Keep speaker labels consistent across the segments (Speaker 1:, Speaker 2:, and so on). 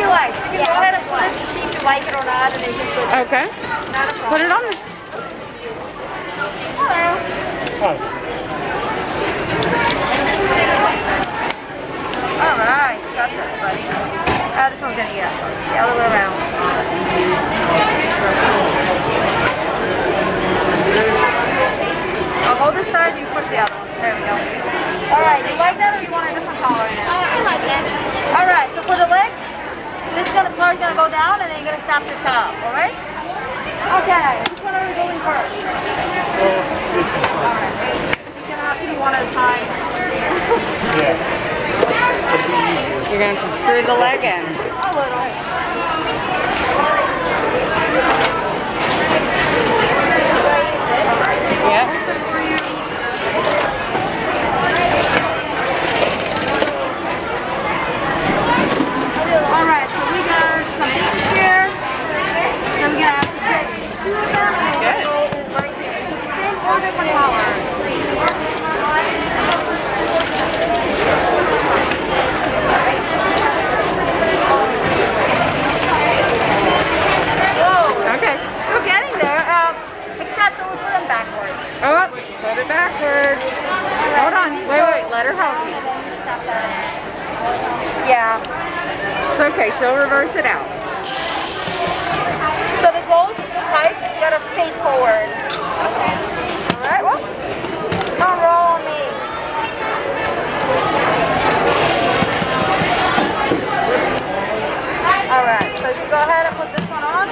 Speaker 1: you like. You can go ahead and put it to see if you like it or not, and then you can switch it.
Speaker 2: Okay.
Speaker 1: Not a problem.
Speaker 2: Put it on there.
Speaker 1: Hello.
Speaker 3: Hi.
Speaker 1: All right, you got this, buddy. This one's gonna get the other way around. I'll hold this side, you push the other one. There we go. All right, you like that, or you want a different color in it?
Speaker 4: I like that.
Speaker 1: All right, so for the legs, this part's gonna go down, and then you're gonna snap the top. All right? Okay. Which one are we going first? All right. You can actually one at a time.
Speaker 3: Yeah.
Speaker 2: You're going to have to screw the leg in.
Speaker 1: A little.
Speaker 2: Yep.
Speaker 1: All right, so we got some here. Then we're gonna have to pick two of them, and
Speaker 2: Good.
Speaker 1: the goal is right there. The same four different colors.
Speaker 2: Okay.
Speaker 1: We're getting there, except that we put them backwards.
Speaker 2: Oh, put it backward. Hold on. Wait. Let her help you.
Speaker 1: Yeah.
Speaker 2: It's okay. She'll reverse it out.
Speaker 1: So the gold pipes gotta face forward. All right. Well, come roll on me. All right. So you go ahead and put this one on.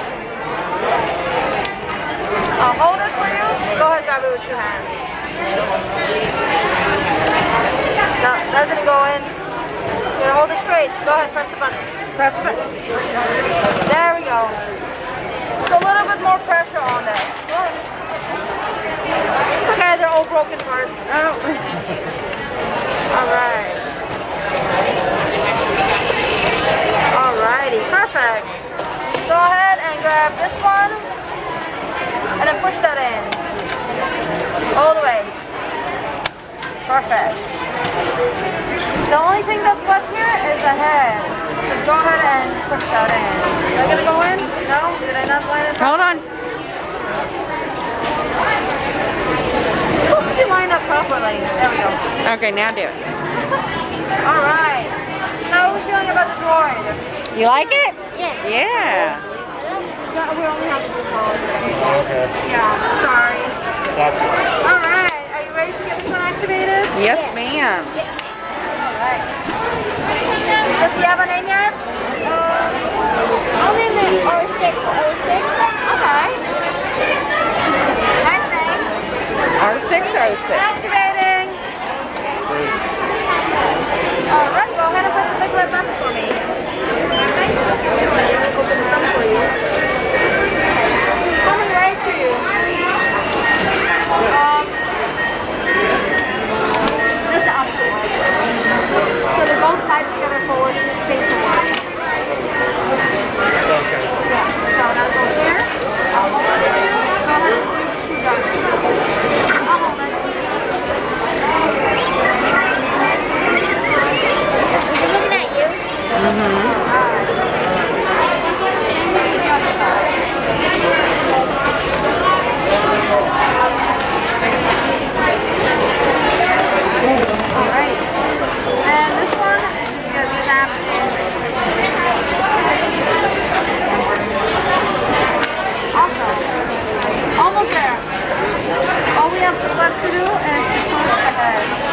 Speaker 1: I'll hold it for you. Go ahead and grab it with 2 hands. No, doesn't go in. You're gonna hold it straight. Go ahead, press the button.
Speaker 2: Press the button.
Speaker 1: There we go. Just a little bit more pressure on there. Go ahead. It's okay, they're all broken parts.
Speaker 2: Oh.
Speaker 1: Alright. Alrighty, perfect. Go ahead and grab this one and then push that in. All the way. Perfect. The only thing that's left here is the head. Just go ahead and push that in. Is that gonna go in? No? Did I not line it up?
Speaker 2: Hold on.
Speaker 1: It's supposed to be lined up properly. There we go.
Speaker 2: Okay, now do it.
Speaker 1: Alright. How are we feeling about the droid?
Speaker 2: You like it?
Speaker 4: Yes.
Speaker 2: Yeah.
Speaker 1: No, we only have 2 colors.
Speaker 3: Okay.
Speaker 1: Yeah, sorry.
Speaker 3: That's it.
Speaker 1: Alright, are you ready to get this one activated?
Speaker 2: Yes, ma'am.
Speaker 1: Alright. Does he have a name yet?
Speaker 4: I'll name it R606.
Speaker 1: Okay. Nice name.
Speaker 2: R606.
Speaker 1: Activating. Alright, go ahead and press the big red button for me. Open this up for you. Coming right to you. This is the opposite one. So the both pipes go forward and face forward.
Speaker 3: Okay.
Speaker 1: Yeah. So now go here. I'll hold it. Go ahead and use the screwdriver. I'll hold it.
Speaker 4: Is he looking at you?
Speaker 1: Alright. And this one is just going to snap in. Awesome. Almost there. All we have left to do is to push the head.